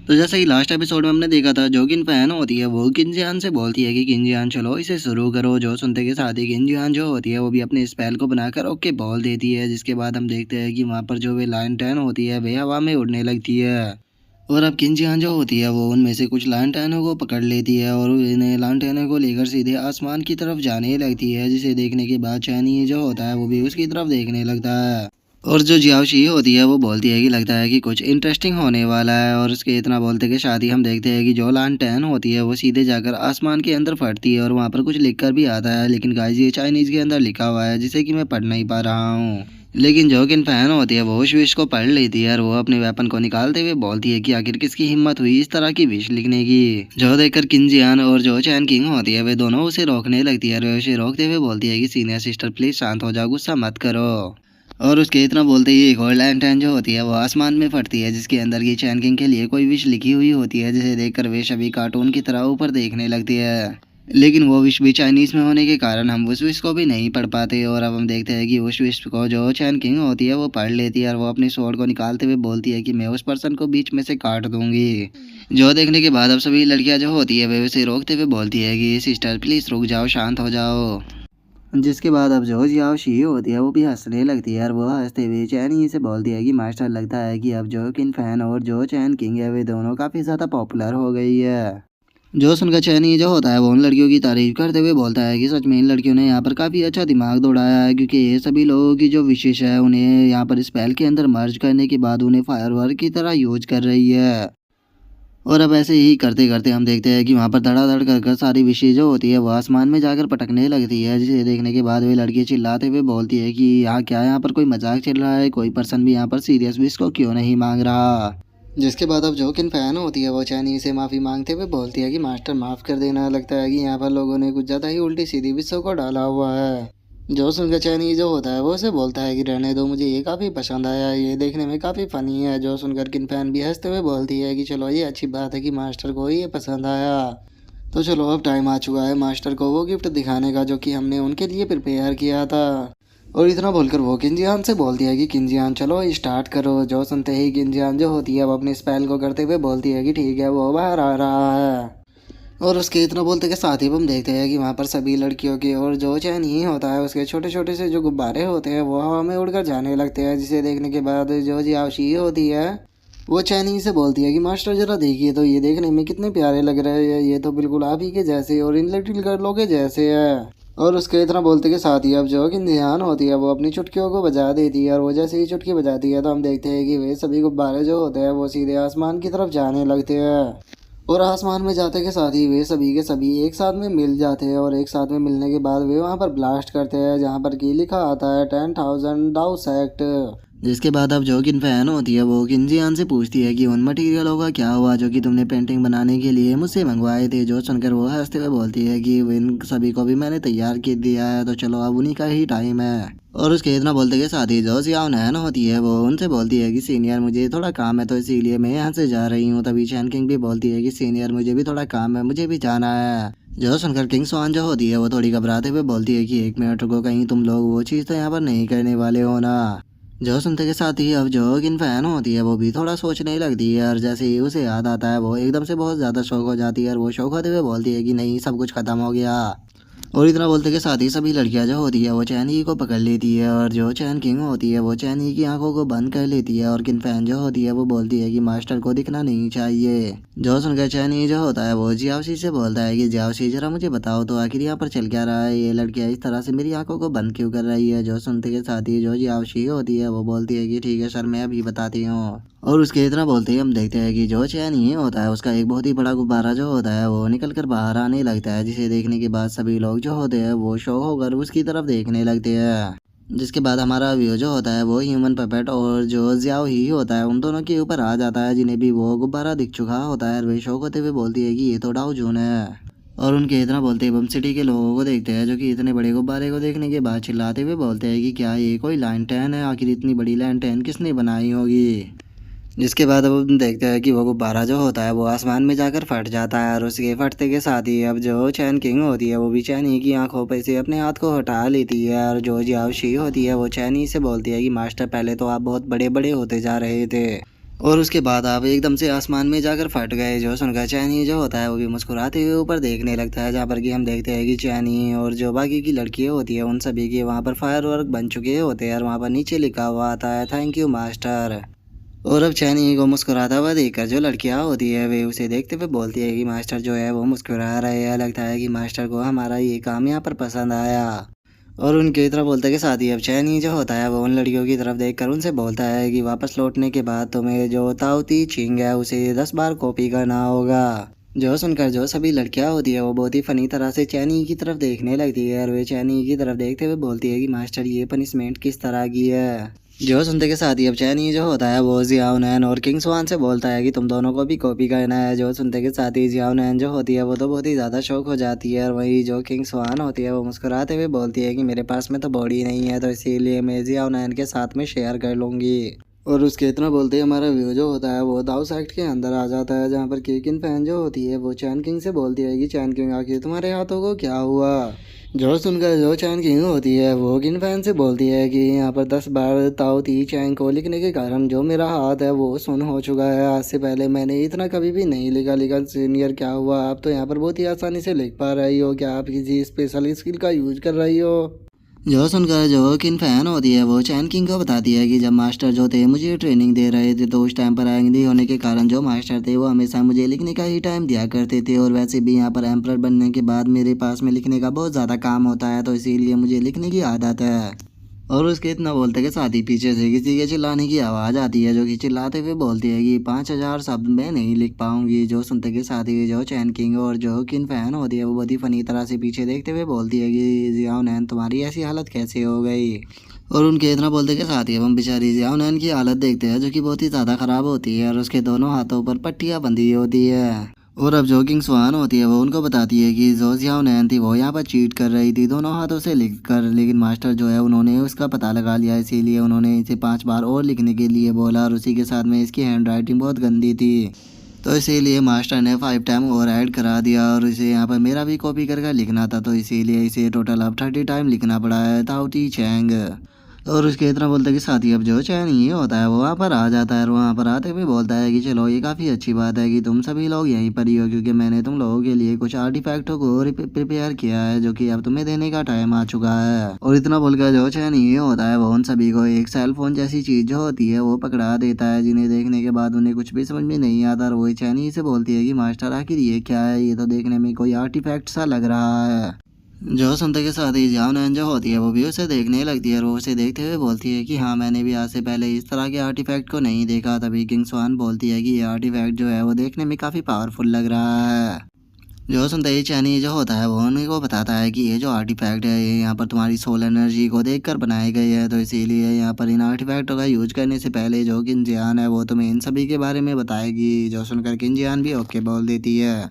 तो जैसे कि लास्ट एपिसोड में हमने देखा था, जो किन फैन होती है वो किंजियान से बोलती है कि किंजियान चलो इसे शुरू करो। जो सुनते के साथ ही किंजियान जो होती है वो भी अपने स्पेल को बनाकर ओके बोल देती है, जिसके बाद हम देखते हैं कि वहाँ पर जो वे लायन टैन होती है वे हवा में उड़ने लगती है। और अब किंजियान जो होती है वो उनमें से कुछ लायन टैनों को पकड़ लेती है और इन्हें लायन टैनों को लेकर सीधे आसमान की तरफ जाने लगती है, जिसे देखने के बाद चैनी जो होता है वो भी उसकी तरफ देखने लगता है। और जो जियाओशी होती है वो बोलती है कि लगता है कि कुछ इंटरेस्टिंग होने वाला है, और उसके इतना बोलते के साथ ही हम देखते हैं कि जो लान टैन होती है वो सीधे जाकर आसमान के अंदर फटती है और वहाँ पर कुछ लिखकर भी आता है, लेकिन गाइस ये चाइनीज़ के अंदर लिखा हुआ है जिसे कि मैं पढ़ नहीं पा रहा हूँ। लेकिन जो किन फैन होती है वो उस विश को पढ़ लेती है और वो अपने वेपन को निकालते हुए बोलती है कि आखिर किसकी हिम्मत हुई इस तरह की विश लिखने की। जो देखकर किंजियान और जो चैन किंग होती है वे दोनों उसे रोकने लगती है और वे उसे रोकते हुए बोलती है कि सीनियर सिस्टर प्लीज शांत हो जाओ, गुस्सा मत करो। और उसके इतना बोलते ही एक और लैंटर्न जो होती है वो आसमान में फटती है, जिसके अंदर की चैन किंग के लिए कोई विश लिखी हुई होती है, जिसे देखकर वे सभी कार्टून की तरह ऊपर देखने लगती है। लेकिन वो विश भी चाइनीज में होने के कारण हम उस विश को भी नहीं पढ़ पाते, और अब हम देखते हैं कि उस विश को जो चैन किंग होती है वो पढ़ लेती है और वो अपनी स्वॉर्ड को निकालते हुए बोलती है कि मैं उस पर्सन को बीच में से काट दूंगी। जो देखने के बाद अब सभी लड़कियां जो होती है वे उसे रोकते हुए बोलती है कि सिस्टर प्लीज रुक जाओ, शांत हो जाओ। जिसके बाद अब जो जियाओ शी होती है वो भी हंसने लगती है और वो हंसते हुए चैन ही से बोलती है कि मास्टर लगता है कि अब जो किन फैन और जो चैन किंग है वे दोनों काफ़ी ज़्यादा पॉपुलर हो गई है। जो सुनकर चैन ही जो होता है वो उन लड़कियों की तारीफ करते हुए बोलता है कि सच में इन लड़कियों ने यहाँ पर काफ़ी अच्छा दिमाग दौड़ाया है, क्योंकि ये सभी लोगों की जो विशेष है उन्हें यहाँ पर स्पेल के अंदर मर्ज करने के बाद उन्हें फायरवर्क की तरह यूज कर रही है। और अब ऐसे ही करते करते हम देखते हैं कि वहाँ पर धड़ाधड़ कर कर सारी विशेष जो होती है वो आसमान में जाकर पटकने लगती है, जिसे देखने के बाद वे लड़की चिल्लाते हुए बोलती है कि यहाँ क्या, यहाँ पर कोई मजाक चल रहा है, कोई पर्सन भी यहाँ पर सीरियस विश को क्यों नहीं मांग रहा। जिसके बाद अब जो किन फैन होती है वो चैनी से माफ़ी मांगते हुए बोलती है कि मास्टर माफ़ कर देना, लगता है कि यहाँ पर लोगों ने कुछ ज़्यादा ही उल्टी सीधी विशों को डाला हुआ है। जो सुनकर चैनी जो होता है वो उसे बोलता है कि रहने दो, मुझे ये काफ़ी पसंद आया, ये देखने में काफ़ी फ़नी है। जो सुनकर किन फैन भी हंसते हुए बोलती है कि चलो ये अच्छी बात है कि मास्टर को ये पसंद आया। तो चलो अब टाइम आ चुका है मास्टर को वो गिफ्ट दिखाने का जो कि हमने उनके लिए प्रिपेयर किया था। और इतना बोलकर वो किंजियान से बोलती है कि किंजियान चलो स्टार्ट करो। जो सुनते ही किंजियान जो होती है वो अपने स्पेल को करते हुए बोलती है कि ठीक है, वो बाहर आ रहा है। और उसके इतना बोलते के साथ ही हम देखते हैं कि वहाँ पर सभी लड़कियों के और जो चैन ही होता है उसके छोटे छोटे से जो गुब्बारे होते हैं वो हवा में उड़कर जाने लगते हैं, जिसे देखने के बाद जो जियाशी होती है वो चैन ही से बोलती है कि मास्टर जरा देखिए तो, ये देखने में कितने प्यारे लग रहे हैं, ये तो बिल्कुल आप ही के जैसे और इन लिटिल गर्लों के जैसे है। और उसके इतना बोलते के साथ ही अब जो कि ध्यान होती है वो अपनी चुटकियों को बजा देती है, और वो जैसे ही चुटकी बजाती है तो हम देखते हैं कि वे सभी गुब्बारे जो होते हैं वो सीधे आसमान की तरफ जाने लगते हैं। और आसमान में जाते के साथ ही वे सभी के सभी एक साथ में मिल जाते हैं, और एक साथ में मिलने के बाद वे वहाँ पर ब्लास्ट करते हैं जहाँ पर की लिखा आता है 10,000 डाउस एक्ट। जिसके बाद अब जो किन फैन होती है वो किंजियान से पूछती है कि उन मटेरियलों का क्या हुआ जो कि तुमने पेंटिंग बनाने के लिए मुझसे मंगवाए थे। जो सुनकर वो हंसते हुए बोलती है कि इन सभी को भी मैंने तैयार कर दिया है, तो चलो अब उन्हीं का ही टाइम है। और उसके इतना बोलते के साथ ही जो जियाओ नैन होती है वो उनसे बोलती है कि सीनियर मुझे थोड़ा काम है तो इसीलिए मैं यहाँ से जा रही हूँ। तभी चैन किंग भी बोलती है कि सीनियर मुझे भी थोड़ा काम है, मुझे भी जाना है। जो सुनकर किंग स्वान जो होती है वो थोड़ी घबराते हुए बोलती है कि एक मिनट रुको, कहीं तुम लोग वो चीज़ तो यहाँ पर नहीं करने वाले हो ना। जो सुनते के साथ ही अब जो किन फैन होती है वो भी थोड़ा सोचने लगती है, और जैसे ही उसे याद आता है वो एकदम से बहुत ज़्यादा शौक हो जाती है और वो शौक होते हुए बोलती है कि नहीं, सब कुछ ख़त्म हो गया। और इतना बोलते के साथ ही सभी लड़कियां जो होती है वो चैन ही को पकड़ लेती है, और जो चैन किंग होती है वो चैन ही की आंखों को बंद कर लेती है, और किन फैन जो होती है वो बोलती है कि मास्टर को दिखना नहीं चाहिए। जो सुनकर चैन ही जो होता है वो जियाओशी से बोलता है कि जियाओशी जरा मुझे बताओ तो आखिर यहाँ पर चल क्या रहा है, ये लड़कियां इस तरह से मेरी आंखों को बंद क्यों कर रही है। जो सुनते के साथ ही जो जियाओशी होती है वो बोलती है कि ठीक है सर, मैं अभी बताती हूँ। और उसके इतना बोलते ही हम देखते हैं कि जो चैन ही होता है उसका एक बहुत ही बड़ा गुब्बारा जो होता है वो निकल कर बाहर आने लगता है, जिसे देखने के बाद सभी लोग जो होते हैं वो शौक होकर उसकी तरफ देखने लगते हैं। जिसके बाद हमारा व्यू जो होता है वो ह्यूमन पपेट और जो जियाओ ही होता है उन दोनों के ऊपर आ जाता है, जिन्हें भी वो गुब्बारा दिख चुका होता है। और वे शौक होते हुए बोलती है कि ये तो डाउ जून है। और उनके इतना बोलते ही बम सिटी के लोगों को देखते हैं जो कि इतने बड़े गुब्बारे को देखने के बाद चिल्लाते हुए बोलते हैं कि क्या ये कोई लैंटर्न है, आखिर इतनी बड़ी लैंटर्न किसने बनाई होगी। जिसके बाद अब हम देखते हैं कि वो गुब्बारा जो होता है वो आसमान में जाकर फट जाता है, और उसके फटते के साथ ही अब जो चैन किंग होती है वो भी चैनी की आंखों पे से अपने हाथ को हटा लेती है, और जो जियाओशी होती है वो चैनी से बोलती है कि मास्टर पहले तो आप बहुत बड़े बड़े होते जा रहे थे, और उसके बाद आप एकदम से आसमान में जाकर फट गए। जो सुनकर चैनी जो होता है वो भी मुस्कुराते हुए ऊपर देखने लगता है, जहाँ पर कि हम देखते हैं कि चैनी और जो बाकी की लड़कियाँ होती है उन सभी के वहाँ पर फायर वर्क बन चुके होते हैं और वहाँ पर नीचे लिखा हुआ आता है थैंक यू मास्टर। और अब चैनी को मुस्कुराता हुआ देखकर जो लड़कियाँ होती है वे उसे देखते हुए बोलती है कि मास्टर जो है वो मुस्कुरा रहे हैं, लगता है कि मास्टर को हमारा ये काम यहाँ पर पसंद आया। और उनकी तरफ बोलते के साथ ही अब चैनी जो होता है वो उन लड़कियों की तरफ देखकर उनसे बोलता है कि वापस लौटने के बाद तुम्हें जो ताउती चिंग है उसे 10 बार कॉपी करना होगा। जो सुनकर जो सभी लड़कियां होती है वो बहुत ही फनी तरह से चैनी की तरफ देखने लगती है और वे चैनी की तरफ देखते हुए बोलती है कि मास्टर ये पनिशमेंट किस तरह की है। जो सुनते के साथ ही अब चैनी जो होता है वो जियाओनैन और किंग स्वान से बोलता है कि तुम दोनों को भी कॉपी करना है। जो सुनते के साथ ही जियाओनैन जो होती है वो तो बहुत ही ज़्यादा शौक हो जाती है और वही जो किंग स्वान होती है वो मुस्कुराते हुए बोलती है कि मेरे पास में तो बॉडी नहीं है, तो इसीलिए मैं जियाओनैन के साथ में शेयर कर लूँगी। और उसके इतना बोलते ही हमारा व्यू जो होता है वो दाऊ सेक्ट के अंदर आ जाता है, जहाँ पर केकिन फैन जो होती है वो चैन किंग से बोलती है कि चैन किंग आखिर तुम्हारे हाथों को क्या हुआ। जो सुनकर जो चैन किंग होती है वो किन फैन से बोलती है कि यहाँ पर 10 बार ताऊ ती चैन को लिखने के कारण जो मेरा हाथ है वो सुन हो चुका है। आज से पहले मैंने इतना कभी भी नहीं लिखा, लेकिन सीनियर क्या हुआ, आप तो यहाँ पर बहुत ही आसानी से लिख पा रही हो, क्या आप किसी स्पेशल स्किल का यूज कर रही हो। जो सुनकर जो किन फैन होती है वो चैन किंग को बताती है कि जब मास्टर जो थे मुझे ट्रेनिंग दे रहे थे तो उस टाइम पर अंग्रेजी होने के कारण जो मास्टर थे वो हमेशा मुझे लिखने का ही टाइम दिया करते थे, और वैसे भी यहाँ पर एम्परर बनने के बाद मेरे पास में लिखने का बहुत ज़्यादा काम होता है, तो इसीलिए मुझे लिखने की आदत है। और उसके इतना बोलते के साथ ही पीछे से किसी के चिल्लाने की आवाज़ आती है, जो कि चिल्लाते हुए बोलती है कि 5,000 शब्द मैं नहीं लिख पाऊंगी। जो सुनते के साथ ही जो चैन किंग और जो किन फैन होती है वो बहुत ही फनी तरह से पीछे देखते हुए बोलती है कि जियाओ नैन तुम्हारी ऐसी हालत कैसे हो गई। और उनके इतना बोलते के साथ ही हम बेचारी जियाओ नैन की हालत देखते हैं, जो कि बहुत ही ज़्यादा ख़राब होती है और उसके दोनों हाथों पर पट्टियाँ बंधी होती है। और अब जो किंग स्वान होती है वो उनको बताती है कि जो जियाओ नैन थी वो यहाँ पर चीट कर रही थी दोनों हाथों से लिख कर, लेकिन मास्टर जो है उन्होंने उसका पता लगा लिया, इसीलिए उन्होंने इसे 5 बार और लिखने के लिए बोला, और उसी के साथ में इसकी हैंड राइटिंग बहुत गंदी थी, तो इसीलिए मास्टर ने 5 टाइम और ऐड करा दिया, और इसे यहाँ पर मेरा भी कॉपी करके लिखना था, तो इसीलिए इसे टोटल अब 30 टाइम लिखना पड़ा है ताउती चैंग। और उसके इतना बोलते कि साथ ही अब जो चैन ये होता है वो वहाँ पर आ जाता है, और वहाँ पर आते हुए बोलता है कि चलो ये काफ़ी अच्छी बात है कि तुम सभी लोग यहीं पर ही हो, क्योंकि मैंने तुम लोगों के लिए कुछ आर्टिफैक्टों को प्रिपेयर किया है जो कि अब तुम्हें देने का टाइम आ चुका है। और इतना बोलकर जो चैन ये होता है वो उन सभी को एक सेल फोन जैसी चीज़ जो होती है वो पकड़ा देता है, जिन्हें देखने के बाद उन्हें कुछ भी समझ में नहीं आता, और वही चैन ही से बोलती है कि मास्टर आखिर ये क्या है, ये तो देखने में कोई आर्टिफैक्ट सा लग रहा है। जो सुनते के साथ ही जियाओ नैन जो होती है वो भी उसे देखने लगती है, और वो उसे देखते हुए बोलती है कि हाँ मैंने भी आज से पहले इस तरह के आर्टिफैक्ट को नहीं देखा। तभी किंग स्वान बोलती है कि ये आर्टिफैक्ट जो है वो देखने में काफ़ी पावरफुल लग रहा है। जो सुनते ही चैनी जो होता है वो उन्हीं को बताता है कि ये जो आर्टिफैक्ट है ये यहाँ पर तुम्हारी सोल एनर्जी को देख कर बनाए गए हैं, तो इसीलिए यहाँ पर इन आर्टिफैक्टों का यूज करने से पहले जो किन जियान है वो तुम्हें इन सभी के बारे में बताएगी। जो सुनकर किन जियान भी ओके बोल देती है,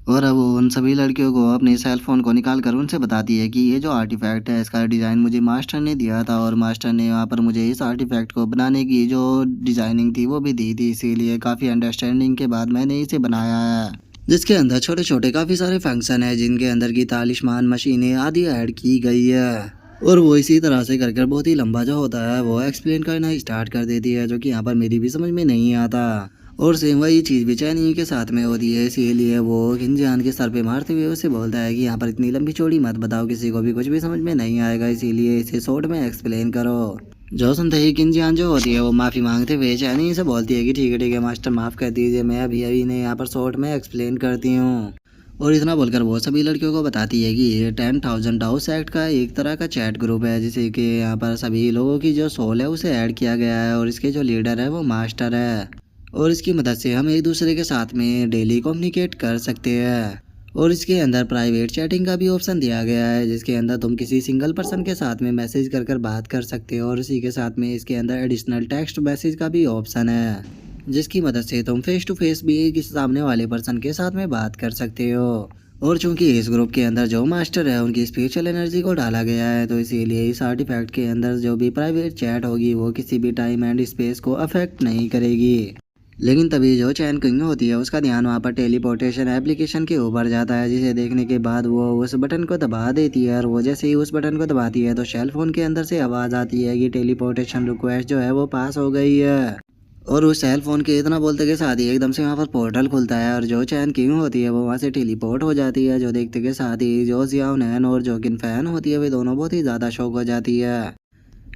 और अब वो उन सभी लड़कियों को अपने सेल फ़ोन को निकाल कर उनसे बताती है कि ये जो आर्टिफैक्ट है इसका डिज़ाइन मुझे मास्टर ने दिया था, और मास्टर ने वहाँ पर मुझे इस आर्टिफैक्ट को बनाने की जो डिज़ाइनिंग थी वो भी दी थी, इसीलिए काफ़ी अंडरस्टैंडिंग के बाद मैंने इसे बनाया है, जिसके अंदर छोटे छोटे काफ़ी सारे फंक्शन है, जिनके अंदर की तालिस्मान मशीनें आदि ऐड की गई है। और वो इसी तरह से कर कर बहुत ही लंबा जो होता है वो एक्सप्लेन करना स्टार्ट कर देती है, जो कि यहाँ पर मेरी भी समझ में नहीं आता। और सेम वही चीज़ भी चैनी के साथ में होती है, इसीलिए वो किंजान के सर पे मारते हुए उसे बोलता है कि यहाँ पर इतनी लंबी चौड़ी मत बताओ, किसी को भी कुछ भी समझ में नहीं आएगा, इसीलिए इसे शॉर्ट में एक्सप्लेन करो। जो सुनते ही किंजान जो होती है वो माफ़ी मांगते हुए चैनी से बोलती है कि ठीक है मास्टर माफ़ कर दीजिए, मैं अभी अभी ने यहाँ पर शॉर्ट में एक्सप्लेन करती हूँ। और इतना बोलकर वो सभी लड़कियों को बताती है कि ये 10,000 डाउस एक्ट का एक तरह का चैट ग्रुप है, जिसे कि यहाँ पर सभी लोगों की जो सोल है उसे ऐड किया गया है, और इसके जो लीडर है वो मास्टर है, और इसकी मदद से हम एक दूसरे के साथ में डेली कम्युनिकेट कर सकते हैं। और इसके अंदर प्राइवेट चैटिंग का भी ऑप्शन दिया गया है, जिसके अंदर तुम किसी सिंगल पर्सन के साथ में मैसेज कर कर बात कर सकते हो, और इसी के साथ में इसके अंदर एडिशनल टेक्स्ट मैसेज का भी ऑप्शन है, जिसकी मदद से तुम फेस टू फेस भी किसी सामने वाले पर्सन के साथ में बात कर सकते हो। और चूंकि इस ग्रुप के अंदर जो मास्टर है उनकी स्पिरिचुअल एनर्जी को डाला गया है, तो इसीलिए इस आर्टिफैक्ट के अंदर जो भी प्राइवेट चैट होगी वो किसी भी टाइम एंड स्पेस को अफेक्ट नहीं करेगी। लेकिन तभी जो चैन किंग होती है उसका ध्यान वहाँ पर टेलीपोर्टेशन एप्लीकेशन के ऊपर जाता है, जिसे देखने के बाद वो उस बटन को दबा देती है, और वो जैसे ही उस बटन को दबाती है तो सेल फोन के अंदर से आवाज़ आती है कि टेलीपोर्टेशन रिक्वेस्ट जो है वो पास हो गई है। और उस सेल फोन के इतना बोलते के साथ ही एकदम से वहाँ पर पोर्टल खुलता है और जो चैन किंग होती है वो वहाँ से टेलीपोर्ट हो जाती है। जो देखते के साथ ही जो जियाओ नैन और जो किन फैन होती है वे दोनों बहुत ही ज़्यादा शौक हो जाती है।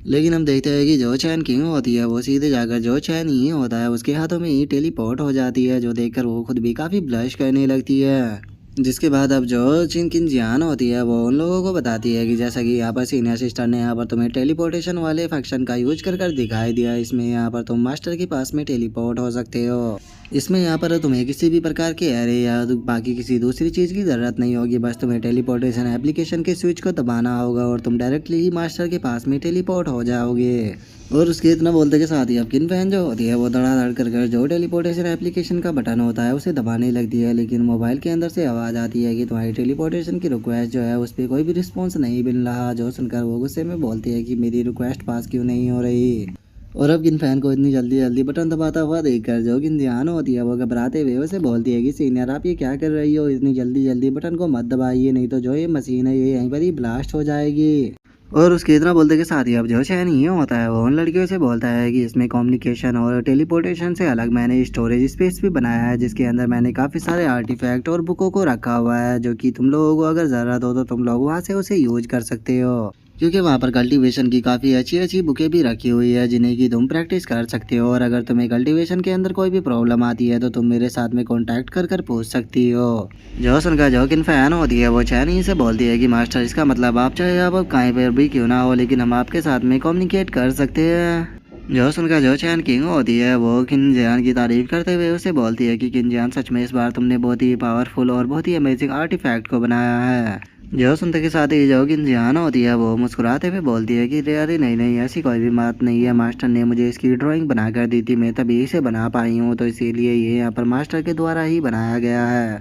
लेकिन हम देखते हैं कि जो चैन किंग होती है वो सीधे जाकर जो चैन ही होता है उसके हाथों में ही टेलीपोर्ट हो जाती है। जो देखकर वो खुद भी काफ़ी ब्लश करने लगती है। जिसके बाद अब जो चिनकिन जियान होती है वो उन लोगों को बताती है कि जैसा कि यहाँ पर सीनियर सिस्टर ने यहाँ पर तुम्हें टेलीपोर्टेशन वाले फंक्शन का यूज कर दिखाई दिया। इसमें यहाँ पर तुम मास्टर के पास में टेलीपोर्ट हो सकते हो। इसमें यहाँ पर तुम्हें किसी भी प्रकार के एरे या बाकी किसी दूसरी चीज़ की ज़रूरत नहीं होगी। बस तुम्हें टेलीपोर्टेशन एप्लीकेशन के स्विच को दबाना होगा और तुम डायरेक्टली ही मास्टर के पास में टेलीपोर्ट हो जाओगे। और उसके इतना बोलते के साथ ही अब किन फैन जो होती है वो धड़ाधड़ कर जो टेलीपोर्टेशन एप्लीकेशन का बटन होता है उसे दबाने लगती है। लेकिन मोबाइल के अंदर से आवाज़ आती है कि तुम्हारी टेलीपोर्टेशन की रिक्वेस्ट जो है उस पर कोई भी रिस्पॉन्स नहीं मिल रहा। जो सुनकर वो गुस्से में बोलती है कि मेरी रिक्वेस्ट पास क्यों नहीं हो रही। और अब किन फैन को इतनी जल्दी जल्दी बटन दबाता हुआ देखकर जो किन ध्यान होती है वो घबराते हुए उसे बोलती है कि सीनियर आप ये क्या कर रही हो, इतनी जल्दी जल्दी बटन को मत दबाइए नहीं तो जो ये मशीन है ये यहीं पर ही ब्लास्ट हो जाएगी। और उसके इतना बोलते के साथ ही अब जो चैन ये होता है वो उन लड़कियों से बोलता है कि इसमें कम्युनिकेशन और टेलीपोर्टेशन से अलग मैंने स्टोरेज स्पेस भी बनाया है जिसके अंदर मैंने काफ़ी सारे आर्टिफैक्ट और बुकों को रखा हुआ है जो कि तुम लोगों को अगर ज़रूरत हो तो तुम लोग वहाँ से उसे यूज कर सकते हो। क्योंकि वहाँ पर कल्टीवेशन की काफ़ी अच्छी अच्छी बुकें भी रखी हुई है जिन्हें कि तुम प्रैक्टिस कर सकते हो। और अगर तुम्हें कल्टीवेशन के अंदर कोई भी प्रॉब्लम आती है तो तुम मेरे साथ में कांटेक्ट कर पूछ सकती हो। जो सुनकर जो किन फैन होती है वो चैन ही से बोलती है कि मास्टर इसका मतलब आप चाहे आप कहीं पर भी क्यों ना हो लेकिन हम आपके साथ में कम्युनिकेट कर सकते हैं। जो सुनकर जो चैन किंग होती है वो किन जियान की तारीफ करते हुए उसे बोलती है कि किन जियान सच में इस बार तुमने बहुत ही पावरफुल और बहुत ही अमेजिंग आर्टिफैक्ट को बनाया है। जो सुनते के साथ ही जो किन जियान होती है वो मुस्कुराते हुए बोलती है कि अरे नहीं नहीं ऐसी कोई भी बात नहीं है, मास्टर ने मुझे इसकी ड्राइंग बना कर दी थी, मैं तभी इसे बना पाई हूँ तो इसीलिए ये यहाँ पर मास्टर के द्वारा ही बनाया गया है।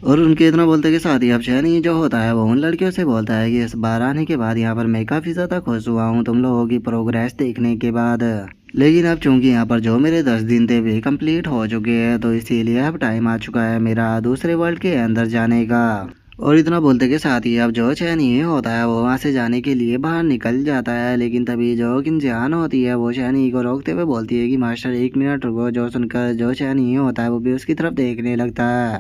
और उनके इतना बोलते के साथ ही अब चैन जो होता है वो उन लड़कियों से बोलता है कि इस बार आने के बाद यहाँ पर मैं काफ़ी ज़्यादा खुश हुआ हूँ तुम लोगों की प्रोग्रेस देखने के बाद। लेकिन अब चूंकि यहाँ पर जो मेरे 10 दिन थे वे कंप्लीट हो चुके हैं तो इसीलिए अब टाइम आ चुका है मेरा दूसरे वर्ल्ड के अंदर जाने का। और इतना बोलते के साथ ही अब जो चैन ये होता है वो वहाँ से जाने के लिए बाहर निकल जाता है। लेकिन तभी जो किन जान होती है वो चैन को रोकते हुए बोलती है कि मास्टर एक मिनट रुको। जो सुनकर जो चैन ये होता है वो भी उसकी तरफ देखने लगता है।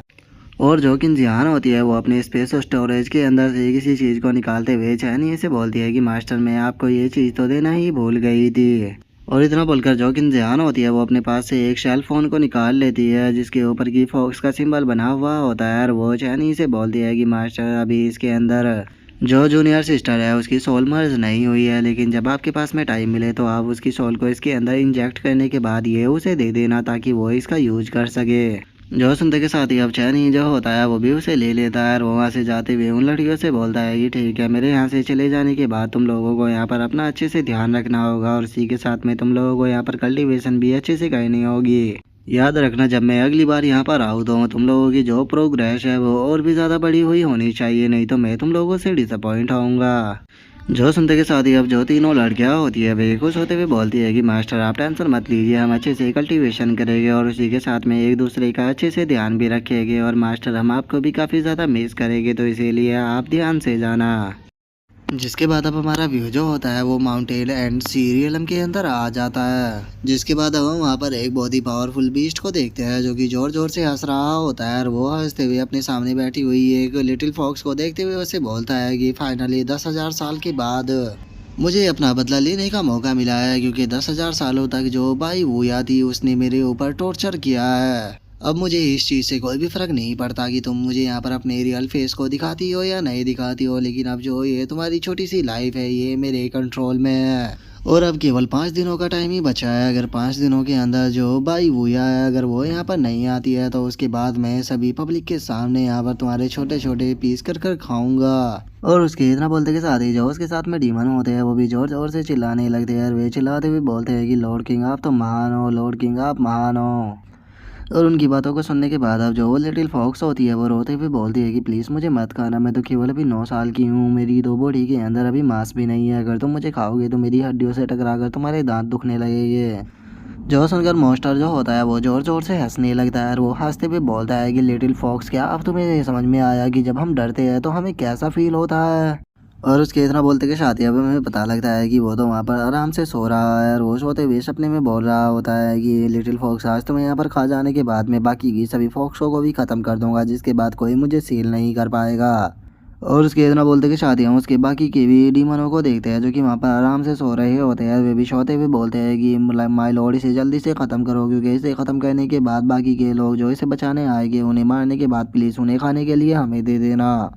और जो कि जियान होती है वो अपने स्पेस स्टोरेज के अंदर से किसी चीज़ को निकालते हुए चैनी से बोलती है कि मास्टर मैं आपको ये चीज़ तो देना ही भूल गई थी। और इतना बोलकर जो कि जियान होती है वो अपने पास से एक शेल फोन को निकाल लेती है जिसके ऊपर की फॉक्स का सिंबल बना हुआ होता है। और वो चैनी से बोलती है कि मास्टर अभी इसके अंदर जो जूनियर सिस्टर है उसकी सोल मर्ज नहीं हुई है, लेकिन जब आपके पास में टाइम मिले तो आप उसकी सोल को इसके अंदर इंजेक्ट करने के बाद ये उसे दे देना ताकि वो इसका यूज कर सके। जो सुनते के साथ ही अब चैनी जो होता है वो भी उसे ले लेता है और वो वहाँ से जाते हुए उन लड़कियों से बोलता है कि ठीक है मेरे यहाँ से चले जाने के बाद तुम लोगों को यहाँ पर अपना अच्छे से ध्यान रखना होगा और इसी के साथ में तुम लोगों को यहाँ पर कल्टीवेशन भी अच्छे से करनी होगी। याद रखना जब मैं अगली बार यहाँ पर आऊँ तो तुम लोगों की जो प्रोग्रेस है वो और भी ज़्यादा बड़ी हुई होनी चाहिए, नहीं तो मैं तुम लोगों से डिसअपॉइंट होऊंगा। जो सुनते के साथ ही अब जो तीनों लड़कियां होती है वे खुश होते हुए बोलती है कि मास्टर आप टेंशन मत लीजिए, हम अच्छे से कल्टीवेशन करेंगे और उसी के साथ में एक दूसरे का अच्छे से ध्यान भी रखेंगे। और मास्टर हम आपको भी काफ़ी ज़्यादा मिस करेंगे तो इसीलिए आप ध्यान से जाना। जिसके बाद अब हमारा व्यू जो होता है वो माउंटेन एंड सी रियलम के अंदर आ जाता है। जिसके बाद अब हम वहाँ पर एक बहुत ही पावरफुल बीस्ट को देखते हैं जो कि जोर जोर से हंस रहा होता है। और वो हंसते हुए अपने सामने बैठी हुई एक लिटिल फॉक्स को देखते हुए उसे बोलता है कि फाइनली 10,000 साल के बाद मुझे अपना बदला लेने का मौका मिला है, क्योंकि 10,000 सालों तक जो बाई वूया थी उसने मेरे ऊपर टॉर्चर किया है। अब मुझे इस चीज़ से कोई भी फ़र्क नहीं पड़ता कि तुम मुझे यहाँ पर अपने रियल फेस को दिखाती हो या नहीं दिखाती हो, लेकिन अब जो ये तुम्हारी छोटी सी लाइफ है ये मेरे कंट्रोल में है। और अब केवल 5 दिनों का टाइम ही बचा है। अगर 5 दिनों के अंदर जो बाई वूया है अगर वो यहाँ पर नहीं आती है तो उसके बाद मैं सभी पब्लिक के सामने यहाँ पर तुम्हारे छोटे छोटे पीस कर खाऊंगा। और उसके इतना बोलते के साथ ही जो उसके साथ में डीमन होते हैं वो भी जोर जोर से चिल्लाने लगते हैं। वे चिल्लाते हुए बोलते हैं कि लॉर्ड किंग आप तो महान हो, लॉर्ड किंग आप महान हो। और उनकी बातों को सुनने के बाद अब जो वो लिटिल फॉक्स होती है वो रोते हुए बोलती है कि प्लीज़ मुझे मत खाना, मैं तो केवल अभी 9 साल की हूँ, मेरी दो बॉडी के अंदर अभी मांस भी नहीं है, अगर तुम मुझे खाओगे तो मेरी हड्डियों से टकरा कर तुम्हारे दांत दुखने लगेंगे। जो सुनकर मॉन्स्टर जो होता है वो जोर जोर से हंसने लगता है और वो हंसते हुए बोलता है कि लिटिल फॉक्स क्या अब तुम्हें समझ में आया कि जब हम डरते हैं तो हमें कैसा फील होता है। और उसके इतना बोलते के साथ ही अब हमें पता लगता है कि वो तो वहाँ पर आराम से सो रहा है और वो सोते हुए सपने में बोल रहा होता है कि लिटिल फॉक्स, आज तो मैं यहाँ पर खा जाने के बाद मैं बाकी की सभी फॉक्सों को भी ख़त्म कर दूंगा, जिसके बाद कोई मुझे सील नहीं कर पाएगा। और उसके इतना बोलते के साथ ही हम उसके बाकी के भी डीमनों को देखते हैं जो कि वहाँ पर आराम से सो रहे होते हैं। वे भी सोते हुए बोलते हैं कि माय लॉर्ड, इसे जल्दी से ख़त्म करो, क्योंकि इसे ख़त्म करने के बाद बाकी के लोग जो इसे बचाने आएंगे उन्हें मारने के बाद प्लीज़ उन्हें खाने के लिए हमें दे देना।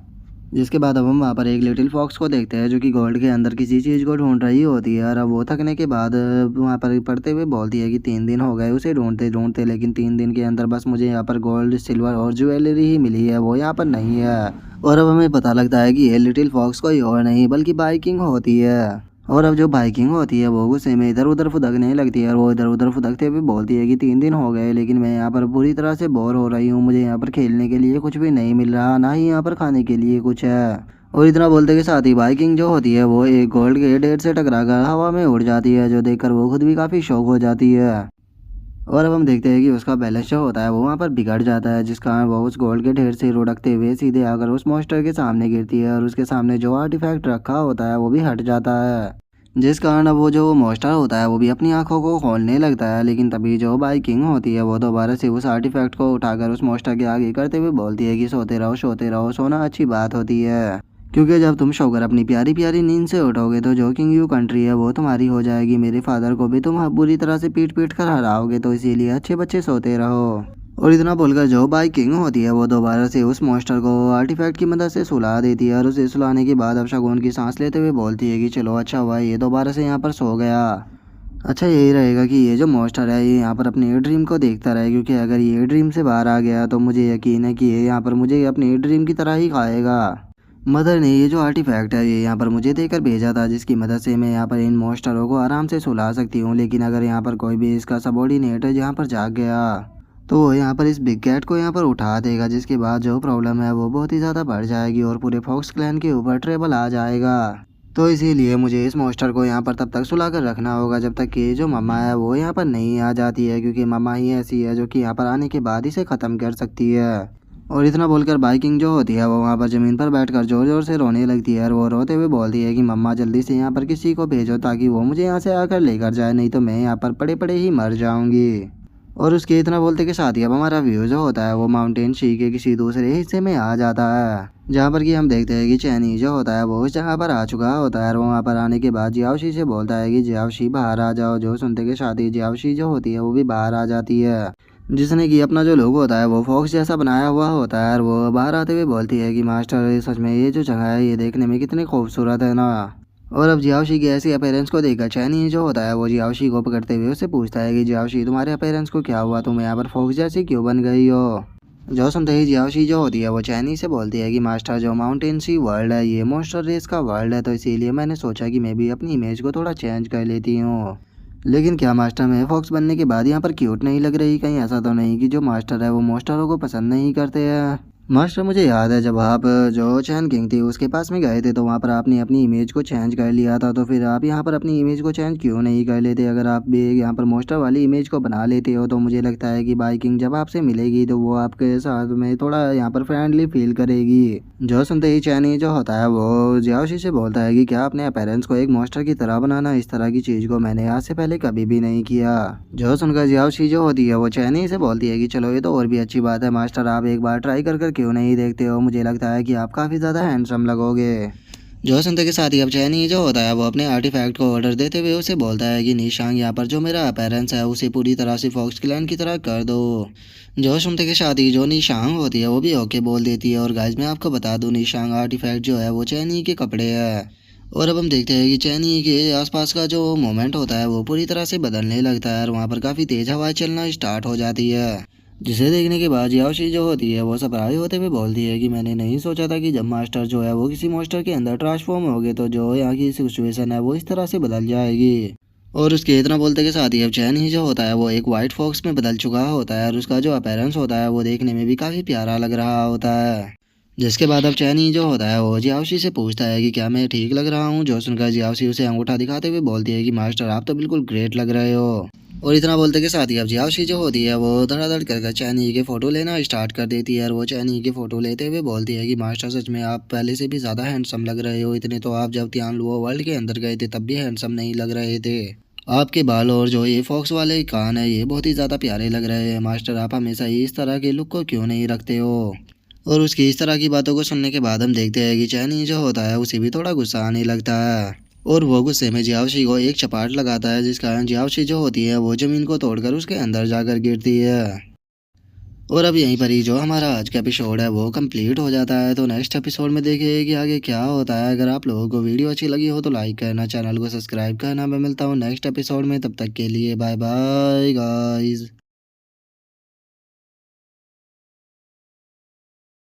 जिसके बाद अब हम वहाँ पर एक लिटिल फॉक्स को देखते हैं जो कि गोल्ड के अंदर किसी चीज़ को ढूंढ रही होती है। और अब वो थकने के बाद वहाँ पर पढ़ते हुए बोलती है कि 3 दिन हो गए उसे ढूंढते ढूंढते, लेकिन 3 दिन के अंदर बस मुझे यहाँ पर गोल्ड, सिल्वर और ज्वेलरी ही मिली है, वो यहाँ पर नहीं है। और अब हमें पता लगता है कि ये लिटिल फॉक्स कोई और नहीं बल्कि बाइकिंग होती है। और अब जो बाइकिंग होती है वो गुस्से में इधर उधर फुदकने लगती है और वो इधर उधर फुदकते हुए बोलती है कि 3 दिन हो गए लेकिन मैं यहाँ पर पूरी तरह से बोर हो रही हूँ, मुझे यहाँ पर खेलने के लिए कुछ भी नहीं मिल रहा, ना ही यहाँ पर खाने के लिए कुछ है। और इतना बोलते के साथ ही बाइकिंग जो होती है वो एक गोल्ड के ढेर से टकरा कर हवा में उड़ जाती है, जो देखकर वो खुद भी काफ़ी शौक हो जाती है। और अब हम देखते हैं कि उसका बैलेंस जो होता है वो वहाँ पर बिगड़ जाता है, जिस कारण वो उस गोल्ड के ढेर से लुढ़कते हुए सीधे आकर उस मॉन्स्टर के सामने गिरती है और उसके सामने जो आर्टिफैक्ट रखा होता है वो भी हट जाता है। जिस कारण अब वो जो मॉन्स्टर होता है वो भी अपनी आंखों को खोलने लगता है, लेकिन तभी जो बाइकिंग होती है वो दोबारा से उस आर्टिफैक्ट को उठाकर उस मॉन्स्टर के आगे करते हुए बोलती है कि सोते रहो, सोना अच्छी बात होती है, क्योंकि जब तुम सोकर अपनी प्यारी प्यारी नींद से उठोगे तो जो किंग यू कंट्री है वो तुम्हारी हो जाएगी, मेरे फादर को भी तुम बुरी तरह से पीट पीट कर हराओगे, तो इसीलिए अच्छे बच्चे सोते रहो। और इतना बोलकर जो बाई किंग होती है वो दोबारा से उस मॉन्स्टर को आर्टिफैक्ट की मदद से सुला देती है और उसे सुलाने के बाद अब शगुन की सांस लेते हुए बोलती है कि चलो अच्छा हुआ ये दोबारा से यहाँ पर सो गया। अच्छा यही रहेगा कि ये जो मॉन्स्टर है ये यहाँ पर अपने ड्रीम को देखता रहे, क्योंकि अगर ये ड्रीम से बाहर आ गया तो मुझे यकीन है कि ये यहाँ पर मुझे अपने ड्रीम की तरह ही खाएगा। मदर ने ये जो आर्टिफैक्ट है ये यहाँ पर मुझे देकर भेजा था, जिसकी मदद से मैं यहाँ पर इन मॉन्स्टरों को आराम से सुला सकती हूँ, लेकिन अगर यहाँ पर कोई भी इसका सबॉर्डिनेट यहाँ पर जाग गया तो वो यहाँ पर इस बिग कैट को यहाँ पर उठा देगा, जिसके बाद जो प्रॉब्लम है वो बहुत ही ज़्यादा बढ़ जाएगी और पूरे फॉक्स क्लैन के ऊपर ट्रेबल आ जाएगा। तो इसीलिए मुझे इस मॉन्स्टर को यहाँ पर तब तक सुला कर रखना होगा जब तक कि जो मम्मा है वो यहाँ पर नहीं आ जाती है, क्योंकि मम्मा ही ऐसी है जो कि यहाँ पर आने के बाद इसे ख़त्म कर सकती है। और इतना बोलकर बाइकिंग जो होती है वो वहाँ पर ज़मीन पर बैठकर ज़ोर ज़ोर से रोने लगती है और वो रोते हुए बोलती है कि मम्मा जल्दी से यहाँ पर किसी को भेजो ताकि वो मुझे यहाँ से आकर लेकर जाए, नहीं तो मैं यहाँ पर पड़े पड़े ही मर जाऊँगी। और उसके इतना बोलते के साथ ही अब हमारा व्यू जो होता है वो माउंटेन शी के किसी दूसरे हिस्से में आ जाता है, जहाँ पर कि हम देखते हैं कि चैनी जो होता है वो उस जगह पर आ चुका होता है और वो वहाँ पर आने के बाद जियाओशी से बोलता है कि जियाओशी बाहर आ जाओ। जो सुनते के साथ ही जियाओशी जो होती है वो भी बाहर आ जाती है, जिसने कि अपना जो लोगो होता है वो फॉक्स जैसा बनाया हुआ होता है और वो बाहर आते हुए बोलती है कि मास्टर सच में ये जो जगह है ये देखने में कितनी खूबसूरत है ना। और अब जियाओशी के ऐसे अपेरेंस को देखकर चैनी जो होता है वो जियाओशी को पकड़ते हुए उससे पूछता है कि जियाओशी तुम्हारे अपेरेंस को क्या हुआ, तुम यहाँ पर फॉक्स जैसी क्यों बन गई हो। जो सुनते ही जियाओशी जो होती है वो चैनी से बोलती है कि मास्टर जो माउंटेन सी वर्ल्ड है ये मॉन्स्टर रेस का वर्ल्ड है, तो इसीलिए मैंने सोचा कि मैं भी अपनी इमेज को थोड़ा चेंज कर लेती हूँ। लेकिन क्या मास्टर मैं फॉक्स बनने के बाद यहाँ पर क्यूट नहीं लग रही, कहीं ऐसा तो नहीं कि जो मास्टर है वो मॉन्स्टरों को पसंद नहीं करते हैं। मास्टर मुझे याद है जब आप जो चैन किंग थी उसके पास में गए थे तो वहाँ पर आपने अपनी इमेज को चेंज कर लिया था, तो फिर आप यहाँ पर अपनी इमेज को चेंज क्यों नहीं कर लेते। अगर आप भी यहाँ पर मॉन्स्टर वाली इमेज को बना लेते हो तो मुझे लगता है कि बाइकिंग जब आपसे मिलेगी तो वो आपके साथ में थोड़ा यहाँ पर फ्रेंडली फील करेगी। जो सुनते ही चैनी जो होता है वो जियाओशी से बोलता है कि क्या अपने पेरेंट्स को एक मॉन्स्टर की तरह बनाना, इस तरह की चीज़ को मैंने आज से पहले कभी भी नहीं किया। जो सुनकर जियाओशी जो होती है वो चैनी से बोलती है कि चलो ये तो और भी अच्छी बात है मास्टर, आप एक बार ट्राई कर क्यों नहीं देखते हो, मुझे लगता है कि आप काफ़ी ज़्यादा हैंडसम लगोगे। जो सुनते के साथ ही अब चैनी जो होता है वो अपने आर्टिफैक्ट को ऑर्डर देते हुए उसे बोलता है कि निशांग यहाँ पर जो मेरा अपेरेंस है उसे पूरी तरह से फॉक्स क्लैन की तरह कर दो। जो सुनते के साथ ही जो निशांग होती है वो भी ओके बोल देती है। और गाइस मैं आपको बता दूं निशांग आर्टिफैक्ट जो है वो चैनी के कपड़े है। और अब हम देखते हैं कि चैनी के आसपास का जो मोमेंट होता है वो पूरी तरह से बदलने लगता है और वहाँ पर काफ़ी तेज़ हवाएं चलना स्टार्ट हो जाती है, जिसे देखने के बाद याओशी जो होती है वो सरप्राइज होते हुए बोलती है कि मैंने नहीं सोचा था कि जब मास्टर जो है वो किसी मॉन्स्टर के अंदर ट्रांसफॉर्म हो गए तो जो यहाँ की सिचुएशन है वो इस तरह से बदल जाएगी। और उसके इतना बोलते के साथ ही अब चैन ही जो होता है वो एक वाइट फॉक्स में बदल चुका होता है और उसका जो अपेरेंस होता है वो देखने में भी काफ़ी प्यारा लग रहा होता है। जिसके बाद अब चैनी जो होता है वो जियाओशी से पूछता है कि क्या मैं ठीक लग रहा हूँ। जो सुनकर जियाओशी उसे अंगूठा दिखाते हुए बोलती है कि मास्टर आप तो बिल्कुल ग्रेट लग रहे हो। और इतना बोलते के साथ ही अब जियाओशी जो होती है वो धड़ाधड़ कर चैनी के फ़ोटो लेना स्टार्ट कर देती है। और वो चैनी की फ़ोटो लेते हुए बोलती है कि मास्टर सच में आप पहले से भी ज़्यादा हैंडसम लग रहे हो। इतने तो आप जब तियानलुओ वर्ल्ड के अंदर गए थे तब भी हैंडसम नहीं लग रहे थे। आपके बाल और जो ये फॉक्स वाले कान है ये बहुत ही ज़्यादा प्यारे लग रहे हैं। मास्टर आप हमेशा ही इस तरह के लुक को क्यों नहीं रखते हो। और उसकी इस तरह की बातों को सुनने के बाद हम देखते हैं कि चैनी जो होता है उसे भी थोड़ा गुस्सा आने लगता है। और वो गुस्से में जियाओशी को एक चपाट लगाता है जिस कारण जियाओशी जो होती है वो ज़मीन को तोड़कर उसके अंदर जाकर गिरती है। और अब यहीं पर ही जो हमारा आज का एपिसोड है वो कंप्लीट हो जाता है। तो नेक्स्ट एपिसोड में देखिए कि आगे क्या होता है। अगर आप लोगों को वीडियो अच्छी लगी हो तो लाइक करना, चैनल को सब्सक्राइब करना। मैं मिलता हूँ नेक्स्ट एपिसोड में, तब तक के लिए बाय बाय गाइस।